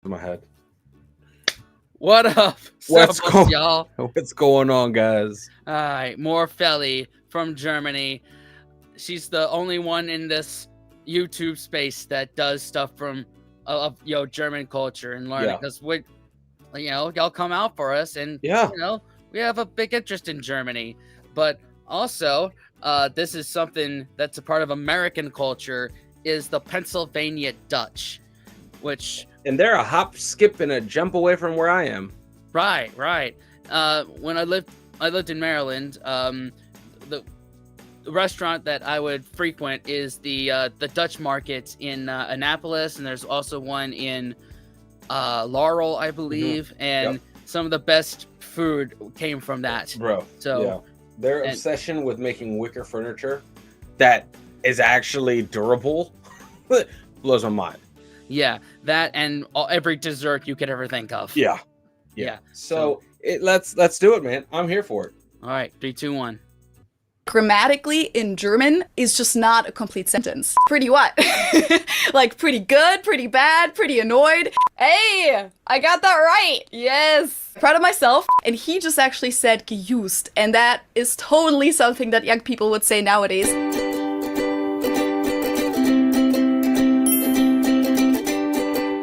in my head. What up, y'all? What's going on, guys? All right, more Feli from Germany. She's the only one in this YouTube space that does stuff from German culture and learning, because y'all come out for us, and we have a big interest in Germany, but also this is something that's a part of American culture, is the Pennsylvania Dutch, and they're a hop, skip, and a jump away from where I am. Right. When I lived in Maryland, the restaurant that I would frequent is the Dutch Market in Annapolis, and there's also one in Laurel, I believe, and some of the best food came from that. Bro, so their obsession with making wicker furniture that is actually durable blows my mind. Yeah, that and every dessert you could ever think of. Yeah. So let's do it, man. I'm here for it. All right, 3, 2, 1. Grammatically in German is just not a complete sentence. Pretty what? Like pretty good, pretty bad, pretty annoyed. Hey, I got that right. Yes. Proud of myself. And he just actually said geused. And that is totally something that young people would say nowadays.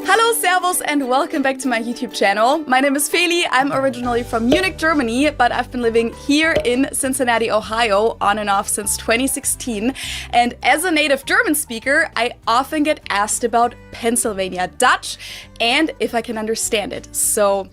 Hello, servus, and welcome back to my YouTube channel. My name is Feli. I'm originally from Munich, Germany, but I've been living here in Cincinnati, Ohio, on and off since 2016. And as a native German speaker, I often get asked about Pennsylvania Dutch and if I can understand it. So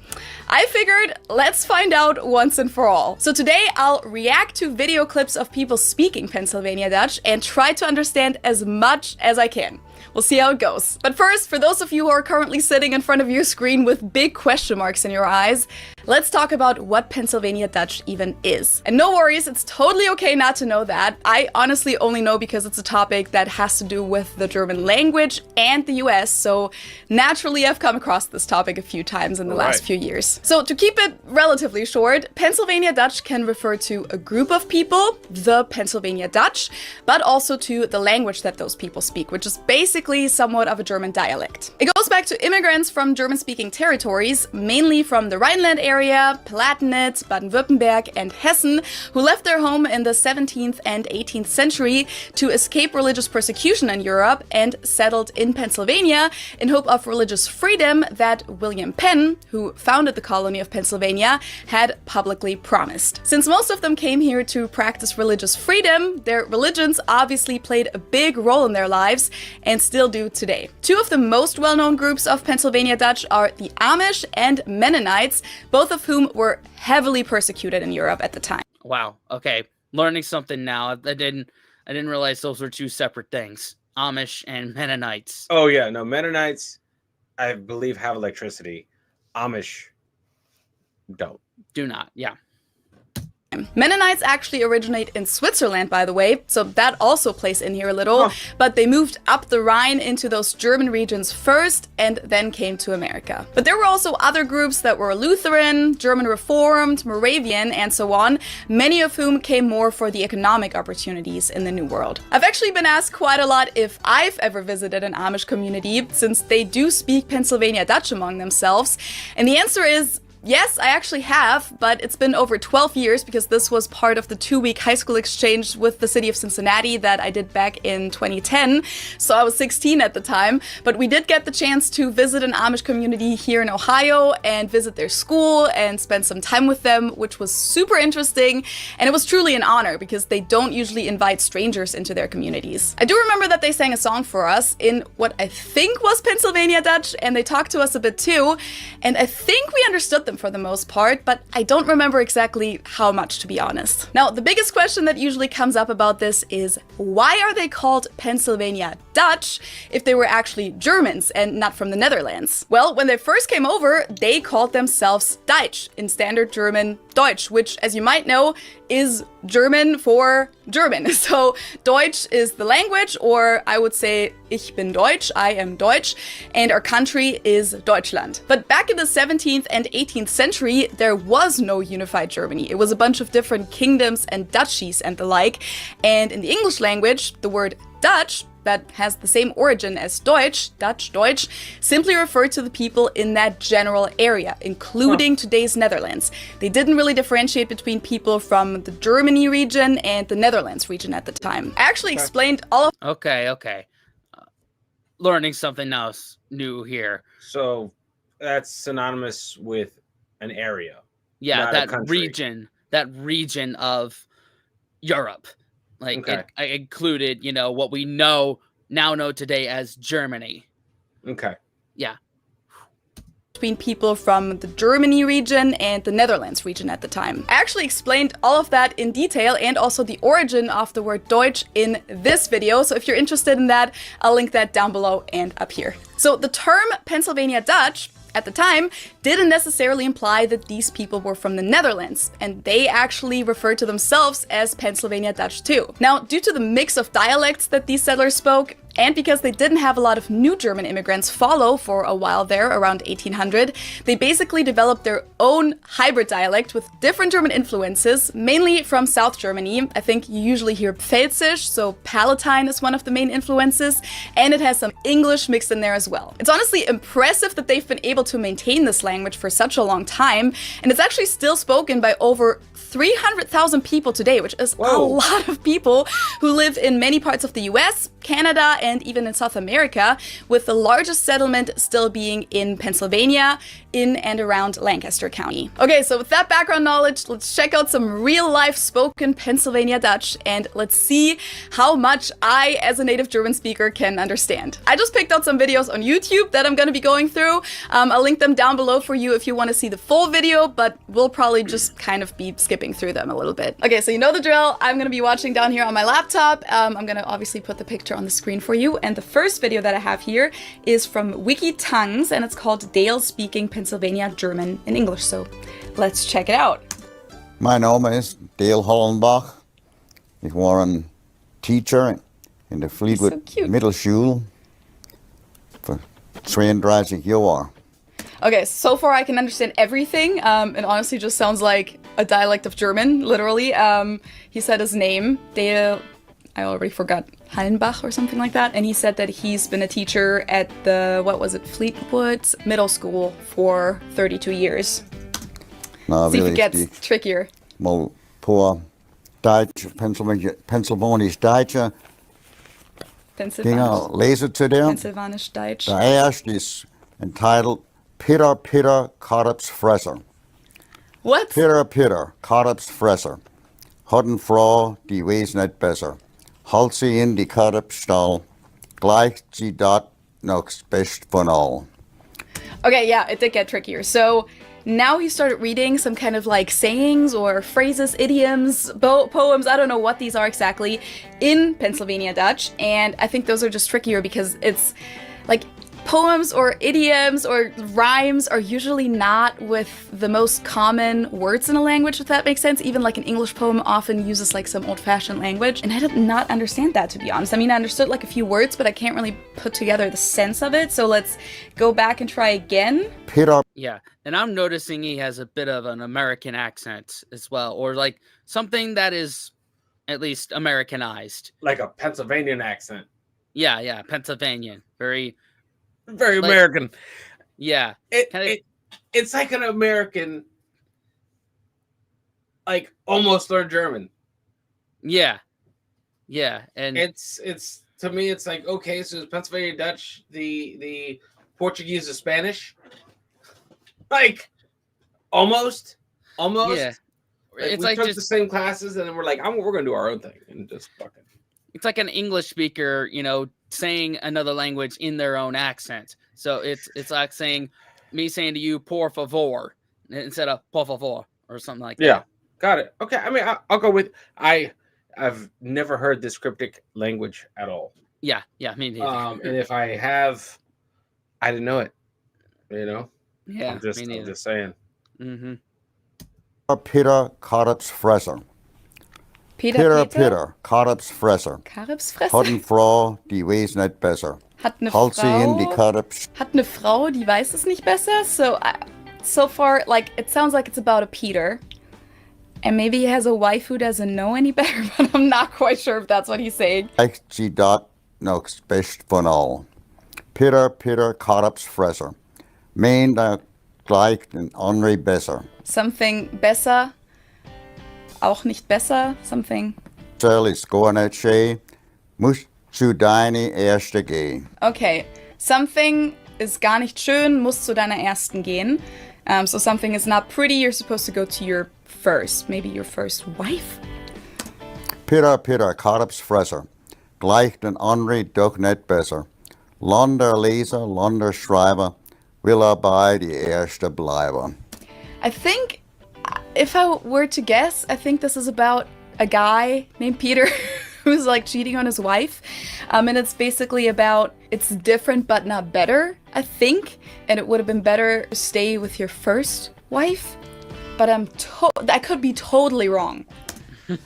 I figured, let's find out once and for all. So today I'll react to video clips of people speaking Pennsylvania Dutch and try to understand as much as I can. We'll see how it goes. But first, for those of you who are currently sitting in front of your screen with big question marks in your eyes, let's talk about what Pennsylvania Dutch even is. And no worries, it's totally okay not to know that. I honestly only know because it's a topic that has to do with the German language and the US, so naturally I've come across this topic a few times in the last few years. So to keep it relatively short, Pennsylvania Dutch can refer to a group of people, the Pennsylvania Dutch, but also to the language that those people speak, which is basically somewhat of a German dialect. It goes back to immigrants from German-speaking territories, mainly from the Rhineland area, Palatinate, Baden-Württemberg, and Hessen, who left their home in the 17th and 18th century to escape religious persecution in Europe and settled in Pennsylvania in hope of religious freedom that William Penn, who founded the colony of Pennsylvania, had publicly promised. Since most of them came here to practice religious freedom, their religions obviously played a big role in their lives and still do today. Two of the most well-known groups of Pennsylvania Dutch are the Amish and Mennonites, both of whom were heavily persecuted in Europe at the time. Wow. Okay, learning something now. I didn't realize those were two separate things. Amish and Mennonites. Oh yeah, no, Mennonites, I believe, have electricity. Amish don't. Do not. Yeah. Mennonites actually originate in Switzerland, by the way, so that also plays in here a little, but they moved up the Rhine into those German regions first and then came to America. But there were also other groups that were Lutheran, German Reformed, Moravian, and so on, many of whom came more for the economic opportunities in the New World. I've actually been asked quite a lot if I've ever visited an Amish community, since they do speak Pennsylvania Dutch among themselves, and the answer is yes, I actually have, but it's been over 12 years because this was part of the 2-week high school exchange with the city of Cincinnati that I did back in 2010. So I was 16 at the time, but we did get the chance to visit an Amish community here in Ohio and visit their school and spend some time with them, which was super interesting. And it was truly an honor because they don't usually invite strangers into their communities. I do remember that they sang a song for us in what I think was Pennsylvania Dutch, and they talked to us a bit too. And I think we understood them for the most part, but I don't remember exactly how much, to be honest. Now, the biggest question that usually comes up about this is, why are they called Pennsylvania Dutch if they were actually Germans and not from the Netherlands? Well, when they first came over, they called themselves Deutsch, in standard German Deutsch, which, as you might know, is German for German. So Deutsch is the language, or I would say Ich bin Deutsch, I am Deutsch, and our country is Deutschland. But back in the 17th and 18th century, there was no unified Germany. It was a bunch of different kingdoms and duchies and the like. And in the English language, the word Dutch that has the same origin as Deutsch, Dutch, Deutsch, simply refer to the people in that general area, including today's Netherlands. They didn't really differentiate between people from the Germany region and the Netherlands region at the time. I actually explained all of... Okay. Learning something else new here. So that's synonymous with an area. Yeah, that region of Europe. Like it included, what we now know today as Germany. Okay. Yeah. Between people from the Germany region and the Netherlands region at the time. I actually explained all of that in detail and also the origin of the word Deutsch in this video. So if you're interested in that, I'll link that down below and up here. So the term Pennsylvania Dutch at the time didn't necessarily imply that these people were from the Netherlands, and they actually referred to themselves as Pennsylvania Dutch too. Now, due to the mix of dialects that these settlers spoke, and because they didn't have a lot of new German immigrants follow for a while there, around 1800, they basically developed their own hybrid dialect with different German influences, mainly from South Germany. I think you usually hear Pfälzisch, so Palatine is one of the main influences, and it has some English mixed in there as well. It's honestly impressive that they've been able to maintain this language for such a long time, and it's actually still spoken by over 300,000 people today, which is a lot of people who live in many parts of the US, Canada, and even in South America, with the largest settlement still being in Pennsylvania, in and around Lancaster County. Okay, so with that background knowledge, let's check out some real-life spoken Pennsylvania Dutch, and let's see how much I, as a native German speaker, can understand. I just picked out some videos on YouTube that I'm gonna be going through. I'll link them down below for you if you want to see the full video, but we'll probably just kind of be skipping through them a little bit. Okay, so you know the drill. I'm gonna be watching down here on my laptop. I'm gonna obviously put the picture on the screen for you, and the first video that I have here is from Wiki Tongues, and it's called Dale Speaking Pennsylvania German in English, so let's check it out. Mijn naam is Dale Hollenbach. Ik was een teacher in de Fleetwood Middelschool for 32 jaar. Okay, so far I can understand everything. It honestly just sounds like a dialect of German, literally. He said his name, Dale, I already forgot, Hallenbach or something like that. And he said that he's been a teacher at the, Fleetwood Middle School for 32 years. Nou, see if it gets trickier. Maar voor Duits, Pennsylvanisch Duitse dingen lezen te doen. Pennsylvanisch Duits. De eerste is entitled Pitter Pitter Karps Fresser. What? Pitter Pitter Karps Fresser. Hadden Frau, die wees net besser. Halt sie in die Karpsstall. Gleich sie dat noch best von all. Okay, yeah, it did get trickier. So now he started reading some kind of like sayings or phrases, idioms, poems, I don't know what these are exactly, in Pennsylvania Dutch. And I think those are just trickier because it's like poems or idioms or rhymes are usually not with the most common words in a language, if that makes sense. Even like an English poem often uses like some old-fashioned language. And I did not understand that, to be honest. I mean, I understood like a few words, but I can't really put together the sense of it. So let's go back and try again. Yeah, and I'm noticing he has a bit of an American accent as well, or like something that is at least Americanized. Like a Pennsylvanian accent. Yeah, Pennsylvanian. Very like, American. Yeah. It's like an American, like almost learned German. Yeah. And it's to me, it's like, okay, so is Pennsylvania Dutch the Portuguese or Spanish? Like almost. Yeah. It's we like took just the same classes, and then we're like, we're gonna do our own thing and just fucking. It's like an English speaker, saying another language in their own accent. So it's like saying to you, por favor, instead of por favor or something like that. Yeah, got it. Okay, I mean, I'll go with I've never heard this cryptic language at all. Yeah, me neither. And if I have, I didn't know it. Yeah, I'm just saying. Mm-hmm. Pitter Karps Fresser. Pitter Pitter Karps Fresser. Hadden Frau, die wees net besser. Hat eine Frau, die weiß es nicht besser. So far, like, it sounds like it's about a Peter. And maybe he has a wife who doesn't know any better, but I'm not quite sure if that's what he's saying. Sie dat nog best van all. Peter, Peter, Karabs Fresser. Mein da gleich den Henri besser. Something besser. Auch nicht besser. Something. Sel is gar nicht schön. Musst zu deine erste gehen. Okay. Something is gar nicht schön, muss zu deiner ersten gehen. So something is not pretty, you're supposed to go to your first. Maybe your first wife? Peter, Peter, Karabs Fresser. Gleich den Henri doch nicht besser. Londer Leser, Londer Schreiber, will bei die erste bleiben. I think, if I were to guess, I think this is about a guy named Peter who's like cheating on his wife. And it's basically about, it's different but not better, I think. And it would have been better to stay with your first wife. But I could be totally wrong.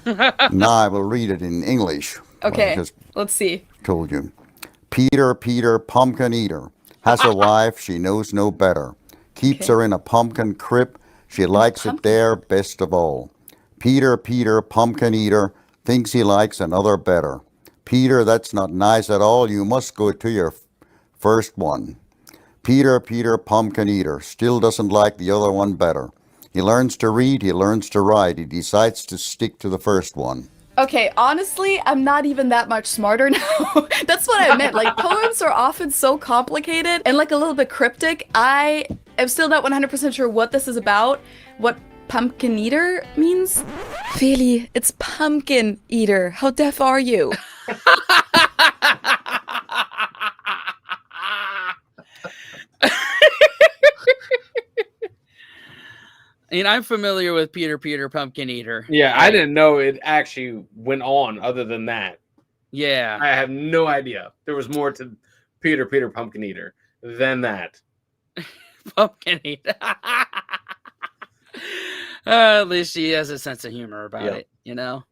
Now I will read it in English. Okay, Well, let's see. told you. Peter, Peter, pumpkin eater, has a wife she knows no better. Keeps Okay. her in a pumpkin crib, she likes it there best of all. Peter, Peter, pumpkin eater, thinks he likes another better. Peter, that's not nice at all, you must go to your first one. Peter, Peter, pumpkin eater, still doesn't like the other one better. He learns to read, he learns to write, he decides to stick to the first one. Okay, honestly, I'm not even that much smarter now. That's what I meant. Like, poems are often so complicated and like a little bit cryptic. I am still not 100% sure what this is about, what pumpkin eater means. Feli, it's pumpkin eater. How deaf are you? I mean, I'm familiar with Peter, Peter, Pumpkin Eater. Yeah, I didn't know it actually went on other than that. Yeah. I have no idea. There was more to Peter, Peter, Pumpkin Eater than that. Pumpkin Eater. At least she has a sense of humor about Yeah. it, you know?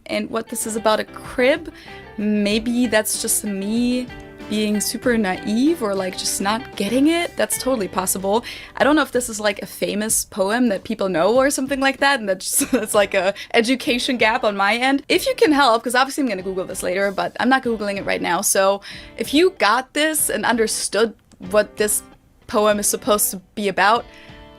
And what this is about a crib, maybe that's just me being super naive or like just not getting it. That's totally possible. I don't know if this is like a famous poem that people know or something like that, and that's just, it's like a education gap on my end. If you can help, because obviously I'm gonna Google this later, but I'm not Googling it right now. So if you got this and understood what this poem is supposed to be about,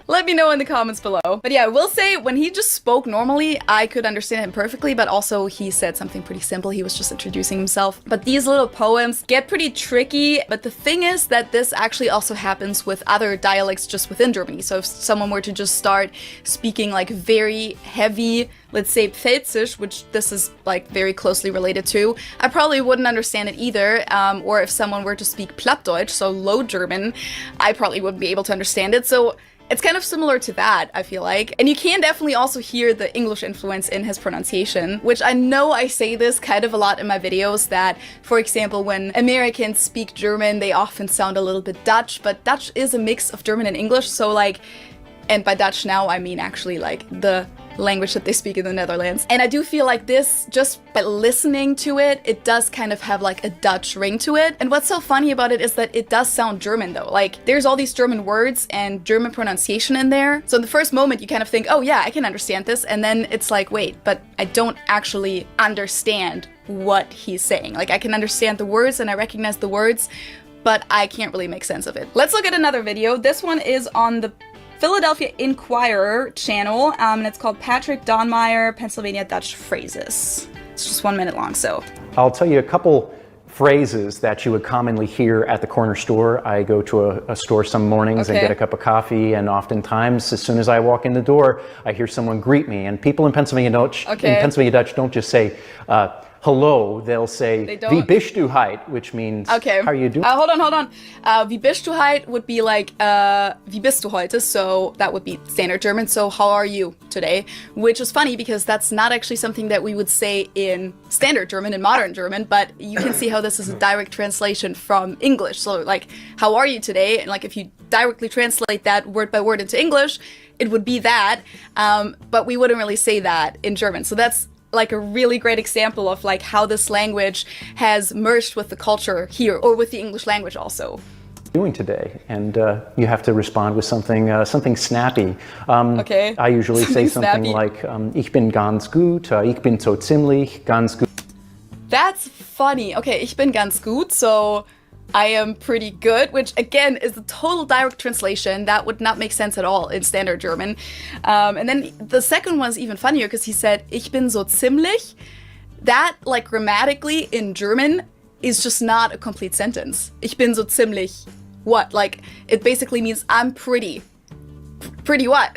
let me know in the comments below. But yeah, I will say, when he just spoke normally, I could understand him perfectly, but also he said something pretty simple. He was just introducing himself. But these little poems get pretty tricky. But the thing is that this actually also happens with other dialects just within Germany. So if someone were to just start speaking like very heavy, let's say Pfälzisch, which this is like very closely related to, I probably wouldn't understand it either. Or if someone were to speak Plattdeutsch, so Low German, I probably wouldn't be able to understand it. So it's kind of similar to that, I feel like. And you can definitely also hear the English influence in his pronunciation, which I know I say this kind of a lot in my videos, that, for example, when Americans speak German, they often sound a little bit Dutch, but Dutch is a mix of German and English, so like, and by Dutch now, I mean actually like the language that they speak in the Netherlands. And I do feel like this, just by listening to it, it does kind of have like a Dutch ring to it. And what's so funny about it is that it does sound German though. Like, there's all these German words and German pronunciation in there. So in the first moment you kind of think, oh yeah, I can understand this. And then it's like, wait, but I don't actually understand what he's saying. Like, I can understand the words and I recognize the words, but I can't really make sense of it. Let's look at another video. This one is on the Philadelphia Inquirer channel, and it's called Patrick Donmeyer, Pennsylvania Dutch Phrases. It's just 1 minute long, so. I'll tell you a couple phrases that you would commonly hear at the corner store. I go to a store some mornings and Okay. get a cup of coffee, and oftentimes, as soon as I walk in the door, I hear someone greet me. And people in Pennsylvania Dutch, don't just say hello, they'll say They don't? Wie bist du heute, which means Okay. how are you doing? Hold on. Wie bist du heute would be like, wie bist du heute? So that would be standard German. So how are you today? Which is funny because that's not actually something that we would say in standard German, in modern German, but you can see how this is a direct translation from English. So like, how are you today? And like, if you directly translate that word by word into English, it would be that, but we wouldn't really say that in German. So that's like a really great example of like how this language has merged with the culture here, or with the English language also. Doing today, and you have to respond with something something snappy. Okay. I usually say Something something snappy. like ich bin ganz gut, ich bin so ziemlich ganz gut. That's funny. Okay, ich bin ganz gut, so I am pretty good, which again is a total direct translation. That would not make sense at all in standard German. And then the second one's even funnier because he said, ich bin so ziemlich. That, like grammatically in German, is just not a complete sentence. Ich bin so ziemlich what? Like, it basically means I'm pretty. Pretty what?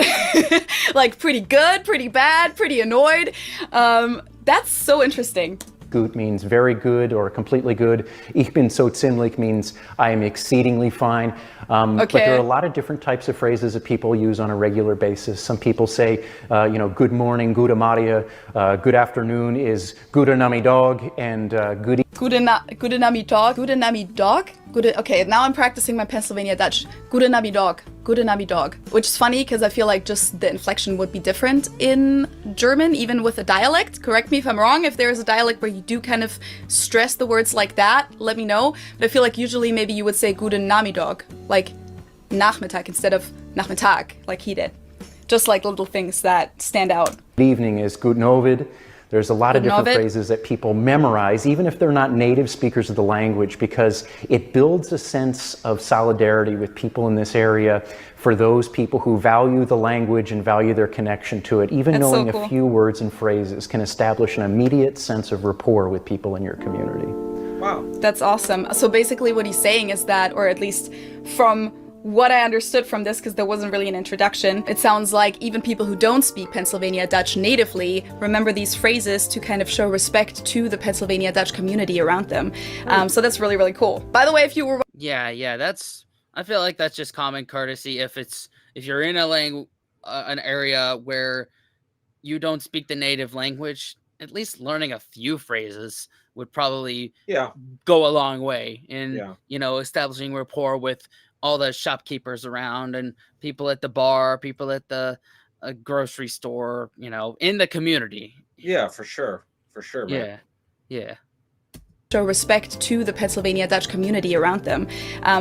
Like pretty good, pretty bad, pretty annoyed. That's so interesting. Gut means very good or completely good. Ich bin so ziemlich means I am exceedingly fine. But there are a lot of different types of phrases that people use on a regular basis. Some people say, good morning, gute Maria. Good afternoon is gute Namidog, and good Gute Namidog. Gute Namidog? Okay, now I'm practicing my Pennsylvania Dutch. Gute Namidog. Gute Namidog. Which is funny because I feel like just the inflection would be different in German, even with a dialect. Correct me if I'm wrong. If there is a dialect where you do kind of stress the words like that, let me know. But I feel like usually maybe you would say Gute Namidog, like Nachmittag instead of Nachmittag, like he did. Just like little things that stand out. Good evening is Guten Abend. There's a lot of different phrases that people memorize, even if they're not native speakers of the language, because it builds a sense of solidarity with people in this area for those people who value the language and value their connection to it. Even knowing a few words and phrases can establish an immediate sense of rapport with people in your community. Wow. That's awesome. So basically what he's saying is that, or at least from what I understood from this, because there wasn't really an introduction, it sounds like even people who don't speak Pennsylvania Dutch natively remember these phrases to kind of show respect to the Pennsylvania Dutch community around them. So that's really, really cool. By the way, if you were... Yeah, I feel like that's just common courtesy if you're in an area where you don't speak the native language, at least learning a few phrases would probably go a long way in, establishing rapport with all the shopkeepers around and people at the bar, people at the grocery store, in the community. Yeah, for sure. For sure, man. Yeah. Show respect to the Pennsylvania Dutch community around them.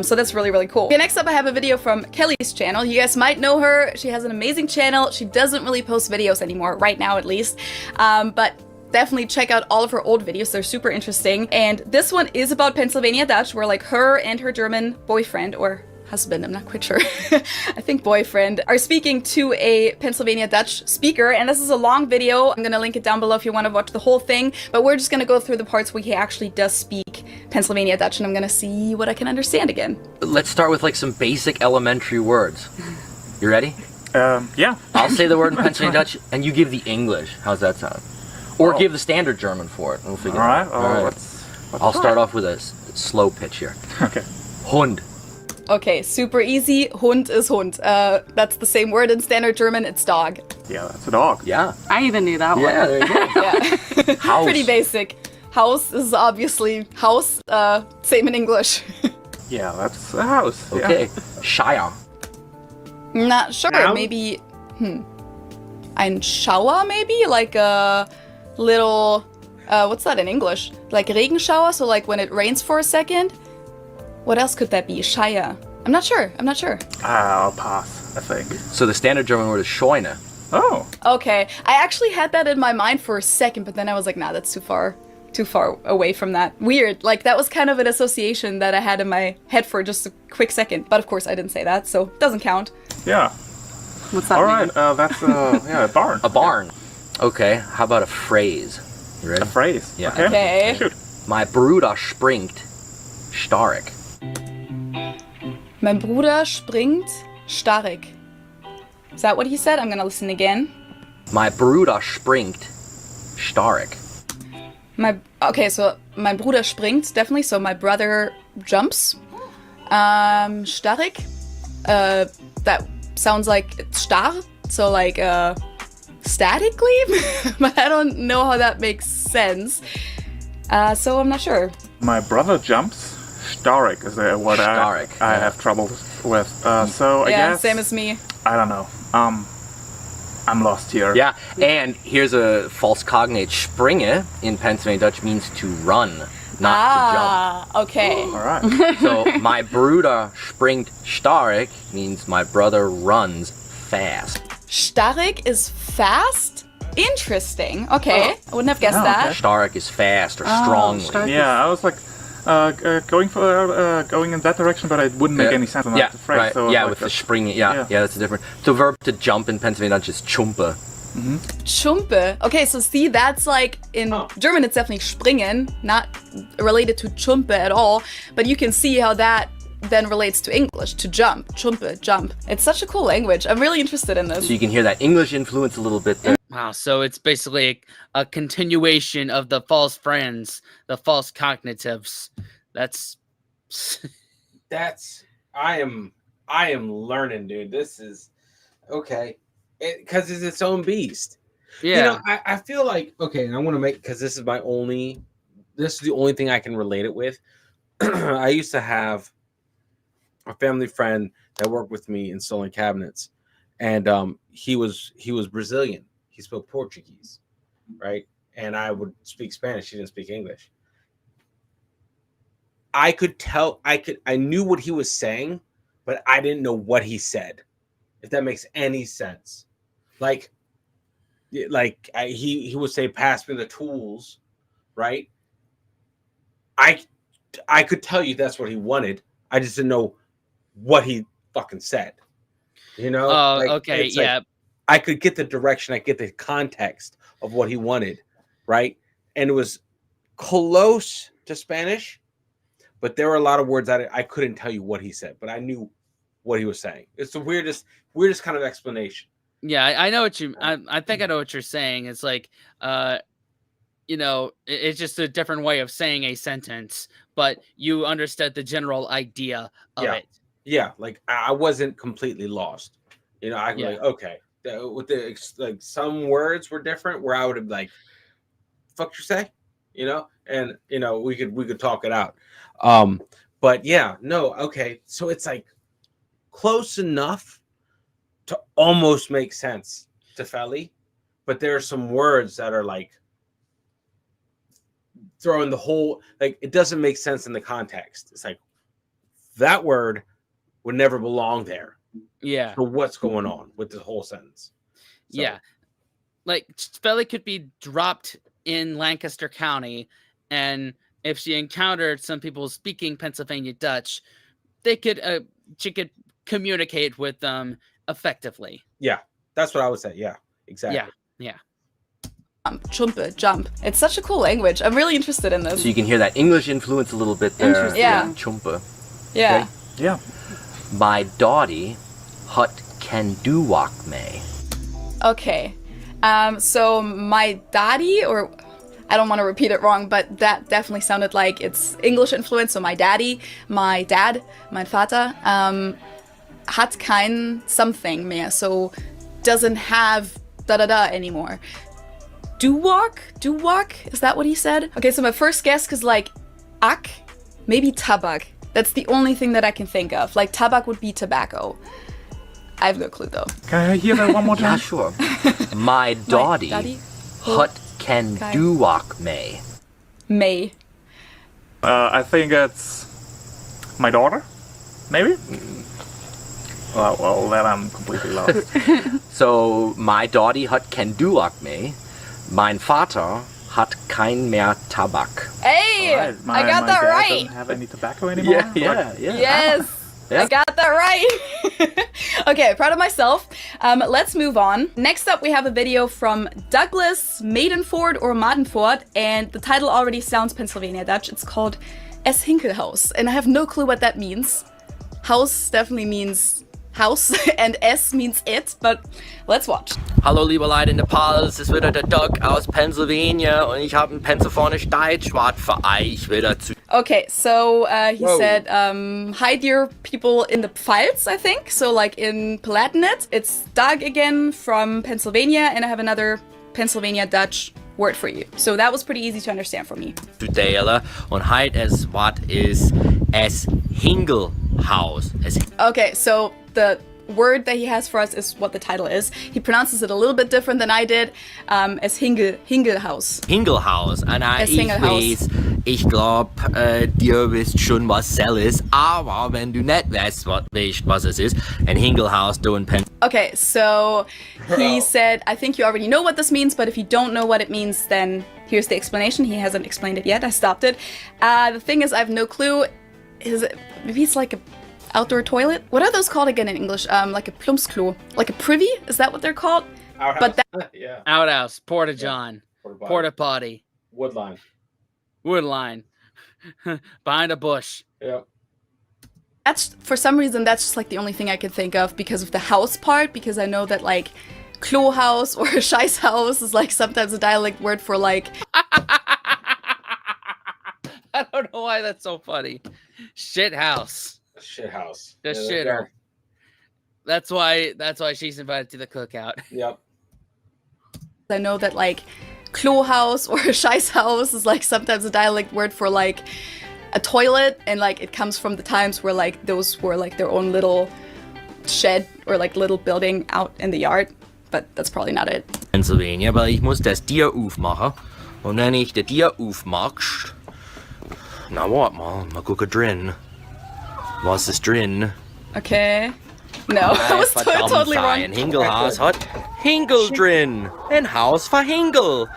So that's really, really cool. Okay, next up I have a video from Kelly's channel. You guys might know her. She has an amazing channel. She doesn't really post videos anymore, right now at least. But definitely check out all of her old videos. They're super interesting. And this one is about Pennsylvania Dutch, where like her and her German boyfriend, or husband, I'm not quite sure, I think boyfriend, are speaking to a Pennsylvania Dutch speaker. And this is a long video. I'm gonna link it down below if you want to watch the whole thing. But we're just gonna go through the parts where he actually does speak Pennsylvania Dutch, and I'm gonna see what I can understand again. Let's start with like some basic elementary words. You ready? Yeah. I'll say the word in Pennsylvania Dutch, and you give the English. How's that sound? Or give the standard German for it. We'll figure it out. All right. I'll start off with a slow pitch here. Okay. Hund. Okay, super easy. Hund is Hund. That's the same word in standard German. It's dog. Yeah, that's a dog. Yeah. I even knew that one. Yeah, there you go. Yeah. House. Pretty basic. House is obviously house. Same in English. Yeah, that's a house. Okay. Yeah. Scheier. Not sure. Noun? Maybe. Ein Schauer, maybe? Like a little. What's that in English? Like Regenschauer? So like when it rains for a second? What else could that be? Scheier. I'm not sure. I'll pass, I think. So the standard German word is Scheune. Oh. Okay. I actually had that in my mind for a second, but then I was like, nah, that's too far away from that. Weird. Like that was kind of an association that I had in my head for just a quick second. But of course I didn't say that, so it doesn't count. Yeah. What's that All mean? right. That's a barn. A barn. Okay. How about a phrase? You ready? A phrase. Yeah. Okay. Shoot. My Bruder springt stark. Mein Bruder springt stark. Is that what he said? I'm gonna listen again. My Bruder springt stark. Okay, so mein Bruder springt, definitely. So my brother jumps. Stark. That sounds like it's starr. So like statically, but I don't know how that makes sense. So I'm not sure. My brother jumps. Stark is what I have trouble with. So I guess. Same as me. I don't know. I'm lost here. Yeah, and here's a false cognate. Springe in Pennsylvania Dutch means to run, not to jump. Okay. All right. So my Bruder springt stark means my brother runs fast. Stark is fast Interesting. Okay, I wouldn't have guessed that. Stark is fast or strongly. Yeah, I was like going in that direction, but it wouldn't make any sense on that phrase. Right. So Yeah, like with the spring. Yeah, that's a different. The verb to jump in Pennsylvania Dutch is chumpe. Chumpe. Okay, so see, that's like in German, it's definitely springen, not related to chumpe at all. But you can see how that then relates to English, to jump, chumpe, jump. It's such a cool language. I'm really interested in this. So you can hear that English influence a little bit there. Wow, so it's basically a continuation of the false friends, the false cognitives. I am learning, dude. This is okay. Because it's its own beast. Yeah. You know, I feel like, okay, and I want to make, because this is the only thing I can relate it with. I used to have a family friend that worked with me installing cabinets, and he was Brazilian. He spoke Portuguese, right? And I would speak Spanish. He didn't speak English. I could tell, I knew what he was saying, but I didn't know what he said, if that makes any sense. Like he would say, "Pass me the tools," right? I could tell you that's what he wanted. I just didn't know what he fucking said. You know? Okay, yeah. Like, I could get the direction, I get the context of what he wanted, right? And it was close to Spanish, but there were a lot of words that I couldn't tell you what he said, but I knew what he was saying. It's the weirdest kind of explanation. Yeah, I know what you. I think I know what you're saying. It's like, you know, it's just a different way of saying a sentence, but you understood the general idea of it. Yeah, like I wasn't completely lost. You know, I was like, okay, with the like some words were different, where I would have like, "Fuck you say," you know, and you know we could talk it out. But yeah, no, okay, so it's like close enough to almost make sense to Feli, but there are some words that are like throwing the whole, like it doesn't make sense in the context. It's like that word would never belong there. Yeah. So what's going on with the whole sentence? So, yeah. Like Feli could be dropped in Lancaster County, and if she encountered some people speaking Pennsylvania Dutch, she could communicate with them effectively. Yeah, that's what I would say. Yeah, exactly. Yeah. Chumpe, jump. It's such a cool language. I'm really interested in this. So you can hear that English influence a little bit there. Yeah. Chumpe. Yeah. Okay. Yeah. My dotty hut can do walk me. Okay. So my daddy, or I don't want to repeat it wrong, but that definitely sounded like it's English influence. So my daddy, my dad, mein Vater, hat kein something mehr. So doesn't have da-da-da anymore. Do-walk? Is that what he said? Okay, so my first guess, because like, ak, maybe tabak. That's the only thing that I can think of. Like, tabak would be tobacco. I have no clue, though. Can I hear that one more time? Yeah, sure. My dotty hut can do walk me. May. I think it's my daughter, maybe? Well, then I'm completely lost. So, my dotty hat can du walk me. Mein Vater hat kein mehr Tabak. Hey! Right. I got that dad right! doesn't have any tobacco anymore? Yeah. Yes! Yeah. I got that right! Okay, proud of myself. Let's move on. Next up, we have a video from Douglas Maidenford or Madenford, and the title already sounds Pennsylvania Dutch. It's called Es Hinkelhaus, and I have no clue what that means. House definitely means house, and S means it, but let's watch. Hallo liebe Leute in Nepal, es ist wieder der Doug aus Pennsylvania und ich habe ein Pennsylvanisch Deutschwort für euch wieder zu. Okay, so he said, hi dear people in the Pfalz, I think, so like in Palatinate. It's Doug again from Pennsylvania, and I have another Pennsylvania Dutch word for you. So that was pretty easy to understand for me. Zu delen und heute das Wort ist Es Hinkelhaus. Okay, so the word that he has for us is what the title is. He pronounces it a little bit different than I did, as Hingelhaus. Hingelhaus. Anna, ich glaub, dir wisst schon, was Cell ist, aber wenn du nicht weißt, was es ist, ein Hingelhaus, du in Pen. Okay, so he said, I think you already know what this means, but if you don't know what it means, then here's the explanation. He hasn't explained it yet. I stopped it. The thing is, I have no clue. Maybe it's like a outdoor toilet? What are those called again in English? Like a plumpsklo. Like a privy? Is that what they're called? Outhouse. But that Yeah. Outhouse, porta john, porta potty, Woodline. woodline, behind a bush. Yep. that's, for some reason, that's just like the only thing I could think of because of the house part, because I know that like Klohaus or Scheißhaus is like sometimes a dialect word for like I don't know why that's so funny. Shit house. Shit house. The Yeah, shitter. That's why she's invited to the cookout. Yep. I know that like Klohaus or Scheißhaus is like sometimes a dialect word for like a toilet, and like it comes from the times where like those were like their own little shed or like little building out in the yard, but that's probably not it. Pennsylvania, weil ich muss das Tier aufmachen. Und wenn ich das Tier aufmachst, na warte mal gucken drin. Was ist drin? Okay. No, I was totally wrong. Ein Hingelhaus hat Hingel drin. Ein Haus für Hingel.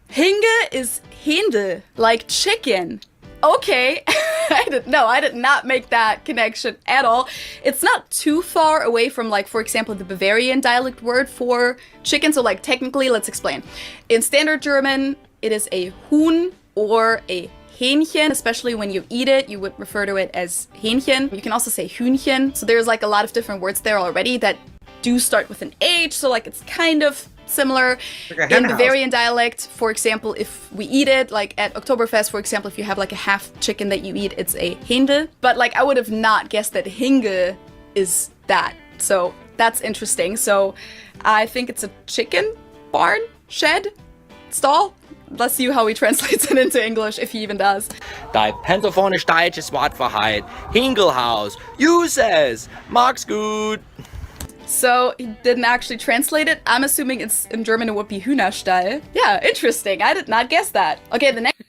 Hinge is Hände, like chicken. Okay. I did not make that connection at all. It's not too far away from, like, for example, the Bavarian dialect word for chicken. So, like, technically, let's explain. In standard German, it is a Huhn or a Hähnchen, especially when you eat it, you would refer to it as Hähnchen. You can also say Hühnchen. So there's like a lot of different words there already that do start with an H. So like it's kind of similar. Like in Bavarian dialect, for example, if we eat it, like at Oktoberfest, for example, if you have like a half chicken that you eat, it's a Hände. But like I would have not guessed that Hinge is that. So that's interesting. So I think it's a chicken barn, shed, stall. Let's see how he translates it into English, if he even does. Dein pentophonisch deutsches Wort für Heid. Hingelhaus. Uses. Mag's gut. So he didn't actually translate it. I'm assuming it's in German it would be Hühnerstall. Yeah, interesting. I did not guess that. Okay, the next.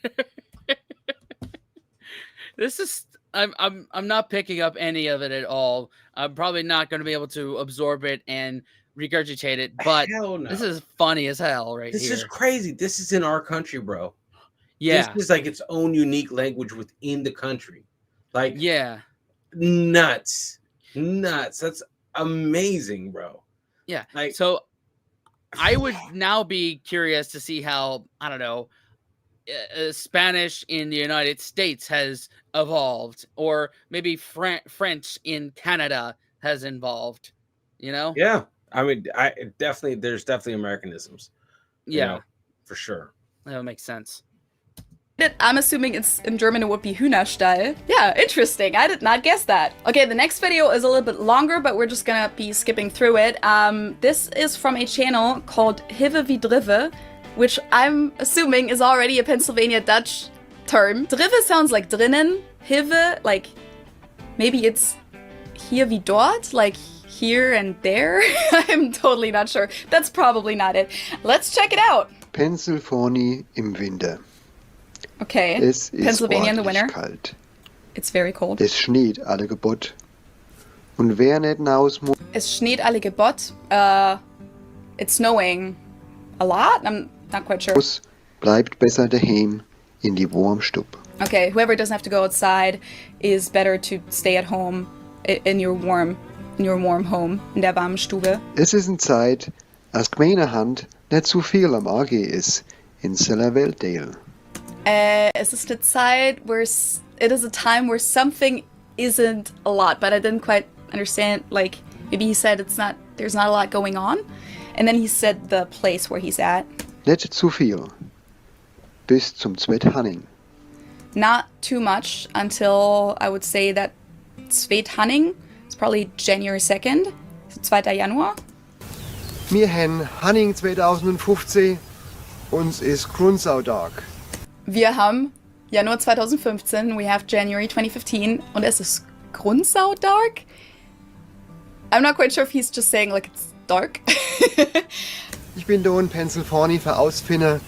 This is I'm not picking up any of it at all. I'm probably not going to be able to absorb it and regurgitate it, but Hell no. this is funny as hell right This here. is crazy. This is in our country, bro. Yeah. This is like its own unique language within the country. Like, yeah. Nuts. That's amazing, bro. Yeah. Like, so I would now be curious to see how, I don't know, Spanish in the United States has evolved, or maybe French in Canada has evolved, you know? Yeah. I mean, there's definitely Americanisms. Yeah. You know, for sure. That makes sense. I'm assuming it's in German it would be Hühnerstall. Yeah, interesting. I did not guess that. Okay, the next video is a little bit longer, but we're just gonna be skipping through it. This is from a channel called Hive wie Drive, which I'm assuming is already a Pennsylvania Dutch term. Drive sounds like drinnen. Hive, like, maybe it's hier wie dort, like here and there. I'm totally not sure. That's probably not it. Let's check it out. Pennsylvania im Winter. Okay, Es ist Pennsylvania in the ordentlich winter. kalt. It's very cold. Es schneit alle Gebot. Und wer nicht hinaus muss, Es schneit alle Gebot. It's snowing a lot? I'm not quite sure. bleibt besser daheim in die Wurmstub. Okay, whoever doesn't have to go outside is better to stay at home in your warm home, in der warmen Stube. Es ist eine Zeit, als gemeine Hand nicht zu viel am AG ist in seiner Weltteil. Es ist eine Zeit where it is a time where something isn't a lot, but I didn't quite understand. Like maybe he said there's not a lot going on, and then he said the place where he's at. Nicht zu viel. Bis zum Zweithanning. Not too much until I would say that Zweithanning. It's probably January 2nd, so 2. Januar. Wir haben Hanning 2015, uns ist Grundsautag. Wir haben Januar 2015, we have January 2015 und es ist Grundsautag. I'm not quite sure if he's just saying like it's dark. Ich bin da in Pennsylvania für ausfinden,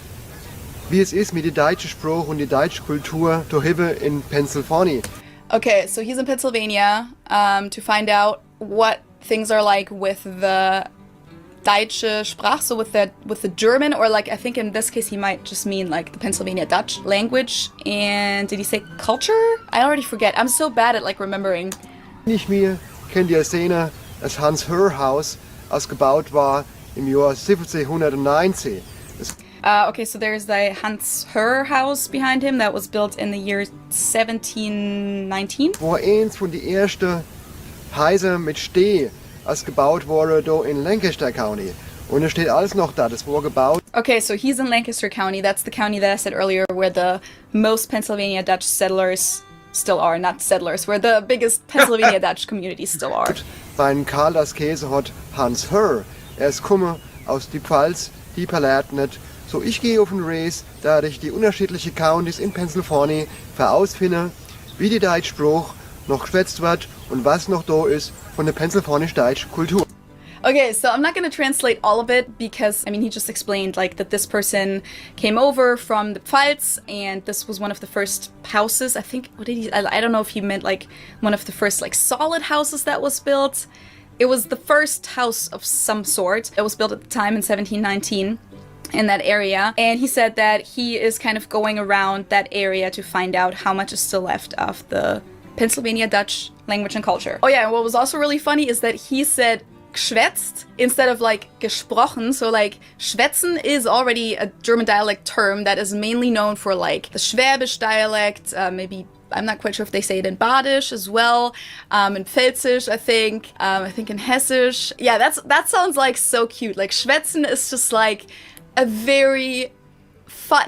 wie es ist mit der deutschen Sprache und der deutschen Kultur da hinten in Pennsylvania. Okay, so he's in Pennsylvania to find out what things are like with the Deutsche Sprache, so with the German, or like I think in this case he might just mean like the Pennsylvania Dutch language. And did he say culture? I already forget. I'm so bad at like remembering. Nicht mehr kennt ihr sehen, das Hans Hör Haus ausgebaut war im Jahr 1719. Okay, so there's the Hans Hör House behind him that was built in the year 1719. War eins von die ersten Häuser mit Steh, als gebaut wurde da in Lancaster County. Und es steht alles noch da, das war gebaut. Okay, so he's in Lancaster County. That's the county that I said earlier where the most Pennsylvania Dutch settlers still are. Not settlers, where the biggest Pennsylvania Dutch communities still are. Sein Karl das Käse hat Hans Hör. Ist komme aus die Pfalz, die Palat nicht. So ich gehe auf den Race, da ich die unterschiedlichen Counties in Pennsylvania herausfinde, wie die deutsche Sprache noch geschwätzt wird und was noch da ist von der pennsylvanisch-deutschen Kultur. Okay, so I'm not going to translate all of it because, I mean, he just explained like that this person came over from the Pfalz and this was one of the first houses. I think, what did he, I don't know if he meant like one of the first like solid houses that was built. It was the first house of some sort. It was built at the time in 1719 in that area. And he said that he is kind of going around that area to find out how much is still left of the Pennsylvania Dutch language and culture. Oh yeah, and what was also really funny is that he said geschwätzt instead of like gesprochen. So like schwätzen is already a German dialect term that is mainly known for like the Schwäbisch dialect, maybe I'm not quite sure if they say it in Badisch as well, in Pfälzisch, I think in Hessisch. Yeah, that sounds like so cute. Like schwätzen is just like a very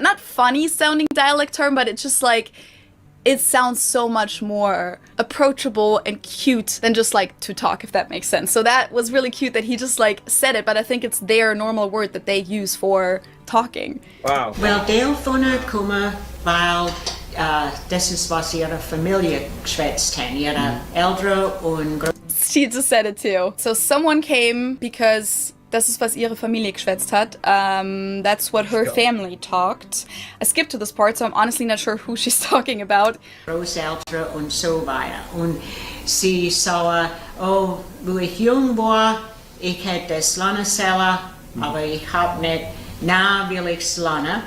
not funny sounding dialect term, but it's just like it sounds so much more approachable and cute than just like to talk, if that makes sense. So that was really cute that he just like said it, but I think it's their normal word that they use for talking. Wow. Well, deel van het komen, weil das ist was ihre Familie geschwätzt haben, ihre Eltern und She just said it too. So someone came because das ist, was ihre Familie geschwätzt hat. That's what her family talked. I skipped to this part, so I'm honestly not sure who she's talking about. Großeltern und so weiter. Und sie sagen, oh, wo ich jung war, ich hätte das lernen sollen, aber ich habe nicht, na will ich's lernen.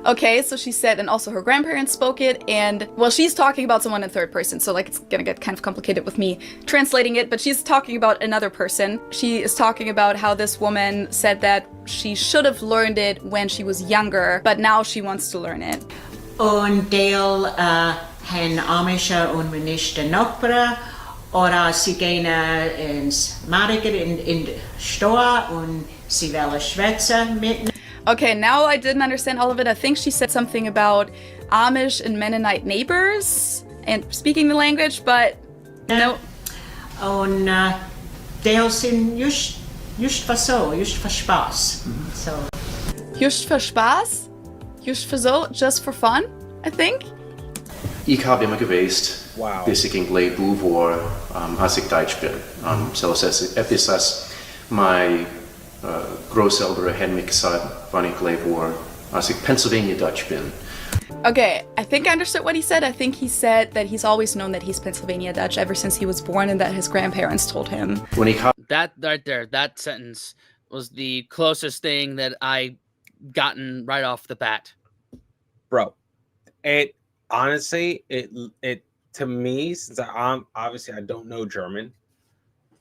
Okay, so she said, and also her grandparents spoke it, and, well, she's talking about someone in third person, so, like, it's gonna get kind of complicated with me translating it, but she's talking about another person. She is talking about how this woman said that she should have learned it when she was younger, but now she wants to learn it. Und Dale haben Amische und Minister Nachbarn, oder sie gehen ins Markt in die Store und sie wollen schwätzen mit. Okay, now I didn't understand all of it. I think she said something about Amish and Mennonite neighbors and speaking the language, but no. Und Dale sind just für so, just für Spaß. So. Just für Spaß? Just für so? Just for fun, I think? Ich habe immer gewusst, bis ich in Gleibu war, als ich Deutsch bin. So es ist etwas, das meine Großeltern haben mich gesagt, wenn ich Gleibu war, als ich Pennsylvania Dutch bin. Okay, I think I understood what he said. I think he said that he's always known that he's Pennsylvania Dutch ever since he was born and that his grandparents told him. That right there, that sentence was the closest thing that I gotten right off the bat. Bro, it honestly, it to me, since I'm obviously I don't know German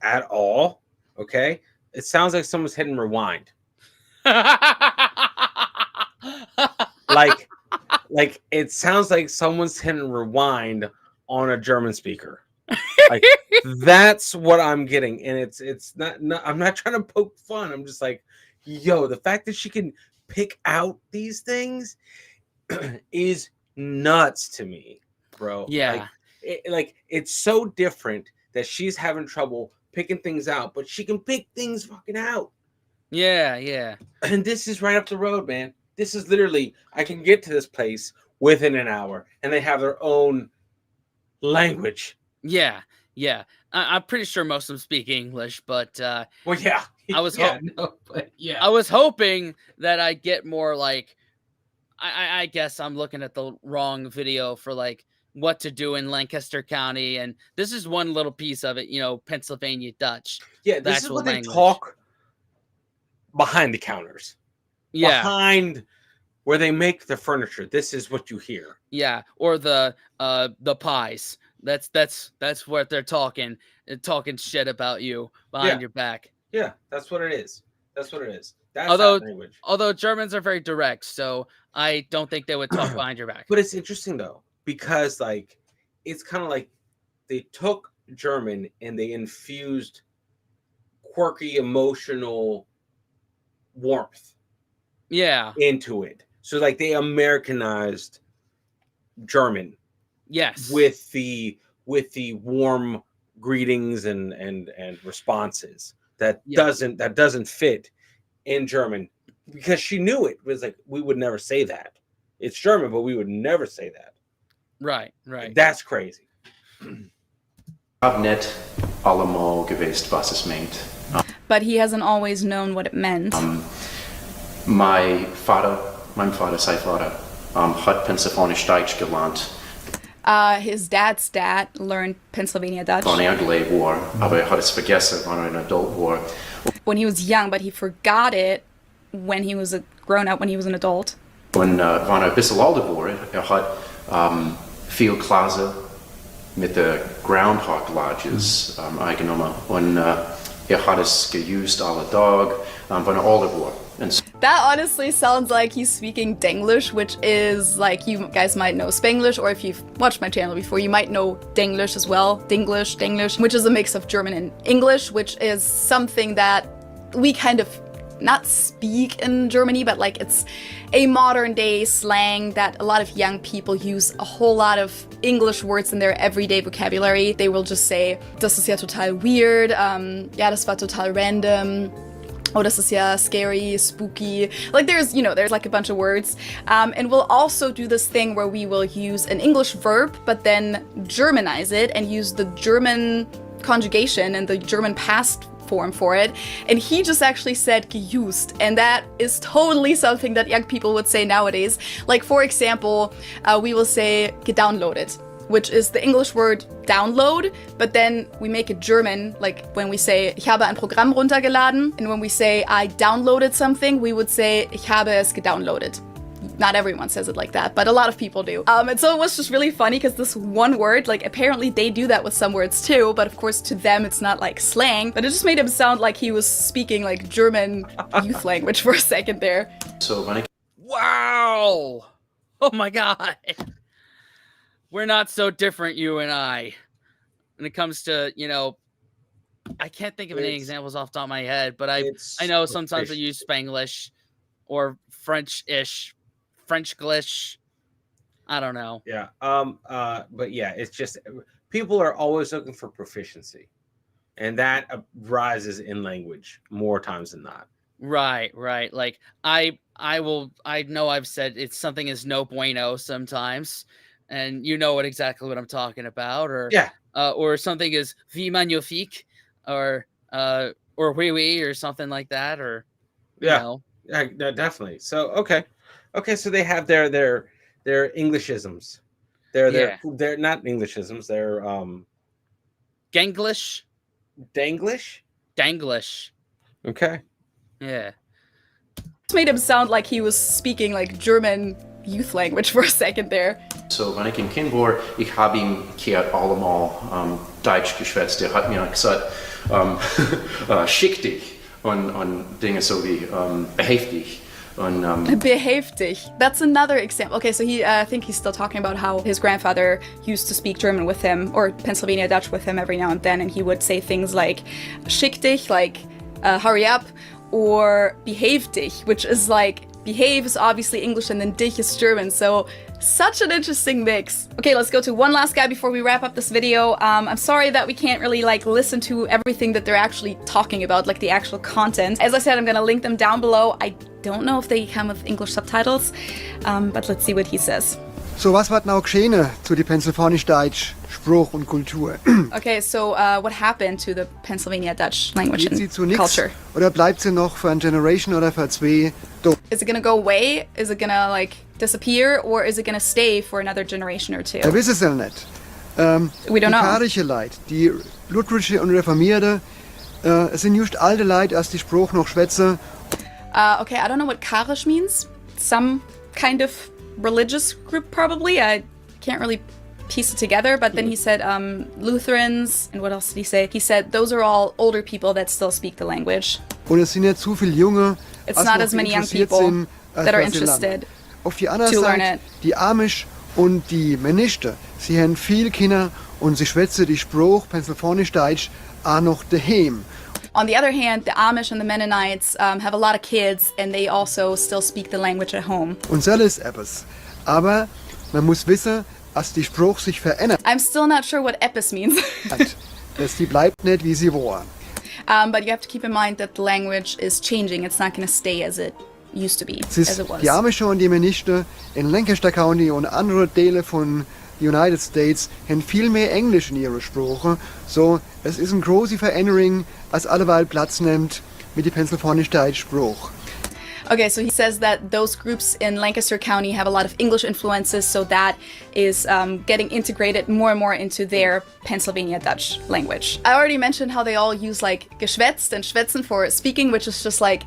at all, okay? It sounds like someone's hitting rewind. like it sounds like someone's hitting rewind on a German speaker. Like that's what I'm getting, and it's not I'm not trying to poke fun. I'm just like, yo, the fact that she can pick out these things is nuts to me, bro. Yeah, it's so different that she's having trouble picking things out, but she can pick things fucking out. Yeah. And this is right up the road, man. This is literally, I can get to this place within an hour, and they have their own language. Yeah. Yeah, I'm pretty sure most of them speak English, but well, yeah, I was yeah, I was hoping that I get more like I guess I'm looking at the wrong video for like what to do in Lancaster County, and this is one little piece of it. You know, Pennsylvania Dutch. Yeah, this is what they talk behind the counters. Yeah, behind where they make the furniture. This is what you hear. Yeah, or the pies. That's what they're talking shit about you behind your back. Yeah, that's what it is. That's what it is. That's although Germans are very direct, so I don't think they would talk behind your back. But it's interesting though, because like it's kind of like they took German and they infused quirky emotional warmth into it. So like they Americanized German. Yes. With the warm greetings and responses that doesn't fit in German, because she knew it was like we would never say that. It's German, but we would never say that. Right. That's crazy. Net allemaal geweest was es meint. But he hasn't always known what it meant. Mein Vater, sein Vater, hat Pennsylvanisch Deutsch gelernt. His dad's dad learned Pennsylvania Dutch. War, aber hat es vergessen, when an adult war. When he was young, but he forgot it when he was a grown-up, when he was an adult. When ein bisschen älter war, hat viel Klasse mit der Groundhog Lodges eingenommen. Und hat es geused alle Tag, when älter war. That honestly sounds like he's speaking Danglish, which is like, you guys might know Spanglish, or if you've watched my channel before, you might know Danglish as well. Danglish, which is a mix of German and English, which is something that we kind of not speak in Germany, but like it's a modern day slang that a lot of young people use a whole lot of English words in their everyday vocabulary. They will just say, das ist ja total weird, ja, das war total random. Oh, this is yeah, scary, spooky. Like there's like a bunch of words. And we'll also do this thing where we will use an English verb, but then Germanize it and use the German conjugation and the German past form for it. And he just actually said geused. And that is totally something that young people would say nowadays. Like, for example, we will say gedownloaded, which is the English word download, but then we make it German, like when we say, ich habe ein Programm runtergeladen, and when we say, I downloaded something, we would say, ich habe es gedownloaded. Not everyone says it like that, but a lot of people do. And so it was just really funny because this one word, like apparently they do that with some words too, but of course to them it's not like slang, but it just made him sound like he was speaking like German youth language for a second there. So when wow! Oh my god! We're not so different, you and I, when it comes to, I can't think of any examples off the top of my head, but I know sometimes I use Spanglish or French-ish, French-glish. I don't know. Yeah. But yeah, it's just people are always looking for proficiency, and that rises in language more times than not. Right. Like I know I've said it's something is no bueno sometimes. And you know exactly what I'm talking about, or something is vie magnifique, or oui oui, or something like that, or yeah, definitely. So okay, so they have their Englishisms. They're not Englishisms. They're Ganglish, Danglish. Okay. Yeah. This made him sound like he was speaking like German youth language for a second there. So, wenn ich ein Kind war, ich habe ihm gehört allemal Deutsch geschwätzt. Er hat mir gesagt, schick dich und Dinge so wie behäftig. Behäftig. That's another example. Okay, so I think he's still talking about how his grandfather used to speak German with him, or Pennsylvania Dutch with him every now and then, and he would say things like schick dich, like hurry up, or behave dich, which is like behave is obviously English and then dich is German, so such an interesting mix. Okay, let's go to one last guy before we wrap up this video. I'm sorry that we can't really like listen to everything that they're actually talking about, like the actual content. As I said, I'm gonna link them down below. I don't know if they come with English subtitles, but let's see what he says. So, was wird now geschehen zu die Pennsylvanisch-Deutsch Spruch und Kultur? Okay, so what happened to the Pennsylvania Dutch language Geht sie and zu nix culture? oder bleibt sie noch für eine Generation oder für zwei da? Is it gonna go away? Is it gonna like disappear, or is it gonna stay for another generation or two? Da wissen sie nicht. We don't die know. karische Leute, die Lutherische und Reformierte, es sind just alte Leute, als die Spruch noch schwätzen. Okay, I don't know what Karish means. Some kind of religious group, probably. I can't really piece it together, but then he said Lutherans, and what else did he say? He said those are all older people that still speak the language. Und es sind nicht zu viele Junge, It's als not noch as many young interessiert people sind, als that are was sie lernen. interested Auf die andere to learn Seite, it. die Amish und die Menniste, sie haben viele Kinder und sie schwätzen die Spruch Pennsylvanisch-Deutsch auch noch daheim. On the other hand, the Amish and the Mennonites have a lot of kids, and they also still speak the language at home. Und das ist etwas. Aber man muss wissen, dass die Spruch sich verändert. I'm still not sure what Epis means. Dass die bleibt nicht, wie sie war. But you have to keep in mind that the language is changing. It's not going to stay as it used to be, Es ist as it was. die Amish und die Menniste in Lancaster County und andere Teile von United States haben viel mehr Englisch in ihrer Sprache. So, es ist eine große Veränderung, als alleweil Platz nimmt mit dem Pennsylvanisch-Deutsch Spruch. Okay, so he says that those groups in Lancaster County have a lot of English influences, so that is getting integrated more and more into their Pennsylvania Dutch language. I already mentioned how they all use like geschwätzt and schwätzen for speaking, which is just like,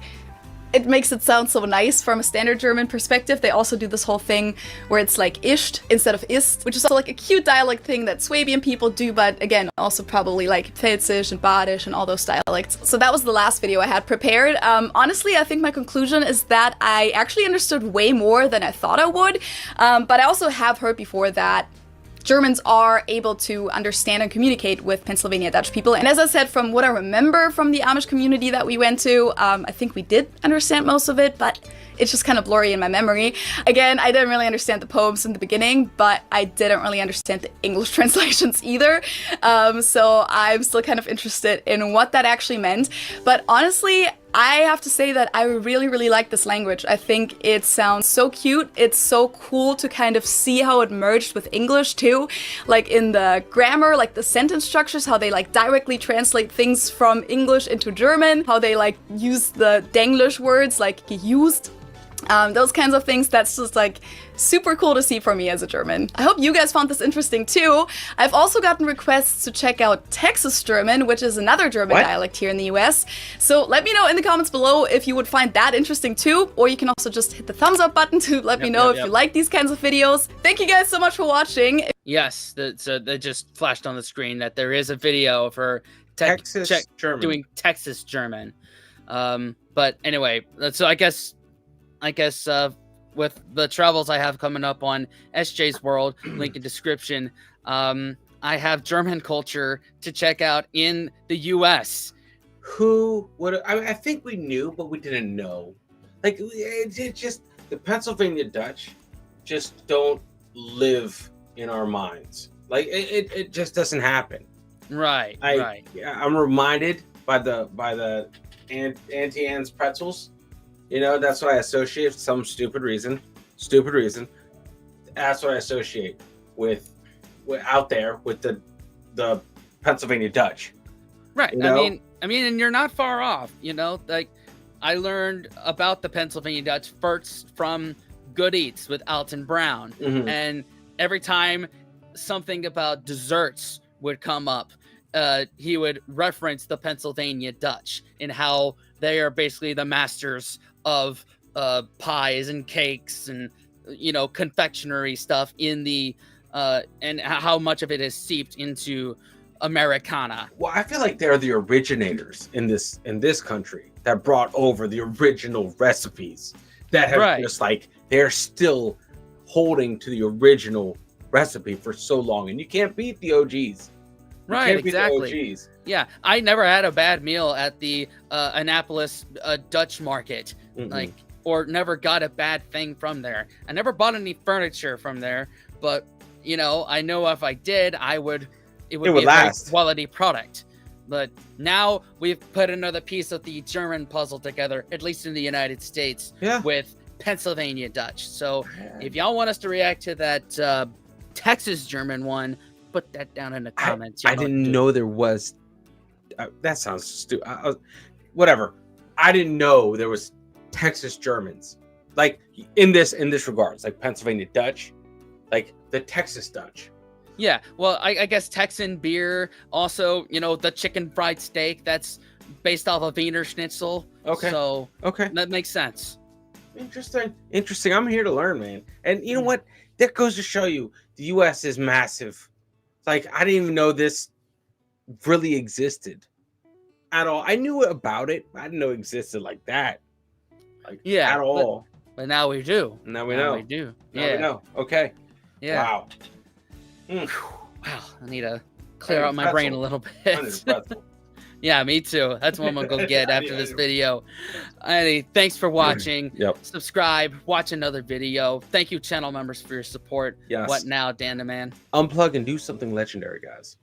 it makes it sound so nice from a standard German perspective. They also do this whole thing where it's like ischt instead of ist, which is also like a cute dialect thing that Swabian people do, but again, also probably like Pfälzisch and Badisch and all those dialects. So that was the last video I had prepared. Honestly, I think my conclusion is that I actually understood way more than I thought I would, but I also have heard before that Germans are able to understand and communicate with Pennsylvania Dutch people. And as I said, from what I remember from the Amish community that we went to, I think we did understand most of it, but it's just kind of blurry in my memory. Again, I didn't really understand the poems in the beginning, but I didn't really understand the English translations either. So I'm still kind of interested in what that actually meant. But honestly, I have to say that I really, really like this language. I think it sounds so cute. It's so cool to kind of see how it merged with English too. Like in the grammar, like the sentence structures, how they like directly translate things from English into German, how they like use the Danglish words like used. Those kinds of things, that's just like super cool to see for me as a German. I hope you guys found this interesting too. I've also gotten requests to check out Texas German, which is another German dialect here in the US. So let me know in the comments below if you would find that interesting too, or you can also just hit the thumbs up button to let me know if you like these kinds of videos. Thank you guys so much for watching. Yes, so that just flashed on the screen that there is a video for Texas German. Doing Texas German. But anyway, so I guess with the travels I have coming up on SJ's World, link in description, I have German culture to check out in the US. I think we knew, but we didn't know. Like, it just, the Pennsylvania Dutch just don't live in our minds. Like, it just doesn't happen. Right, right. I'm reminded by the Auntie Anne's pretzels. You know, that's what I associate for some stupid reason. That's what I associate with out there with the Pennsylvania Dutch. Right. You know? I mean, and you're not far off. You know, like I learned about the Pennsylvania Dutch first from Good Eats with Alton Brown, and every time something about desserts would come up, he would reference the Pennsylvania Dutch and how they are basically the masters of pies and cakes and, you know, confectionery stuff in the and how much of it is seeped into Americana. Well, I feel like they're the originators in this country that brought over the original recipes that have just like, they're still holding to the original recipe for so long, and you can't beat the OGs. Right, exactly. Yeah, I never had a bad meal at the Annapolis Dutch market, like, or never got a bad thing from there. I never bought any furniture from there, but you know if I did, it would be a very quality product. But now we've put another piece of the German puzzle together, at least in the United States, with Pennsylvania Dutch. So if y'all want us to react to that Texas German one, put that down in the comments. I didn't know there was. That sounds stupid. Whatever. I didn't know there was Texas Germans, like in this regards, like Pennsylvania Dutch, like the Texas Dutch. Yeah, well, I guess Texan beer, also, you know, the chicken fried steak, that's based off of Wiener Schnitzel. Okay. So okay, that makes sense. Interesting. I'm here to learn, man. And you know what? That goes to show you the U.S. is massive. Like, I didn't even know this really existed at all. I knew about it. I didn't know it existed like that. Like, at all. But now we do. Now we know. We do. Now we know. Okay. Yeah. Wow. Wow. I need to clear out my brain a little bit. Yeah, me too. That's what I'm gonna go get after this video. Alrighty, thanks for watching. Subscribe, watch another video. Thank you, channel members, for your support. Yes. What now, Dan the Man? Unplug and do something legendary, guys.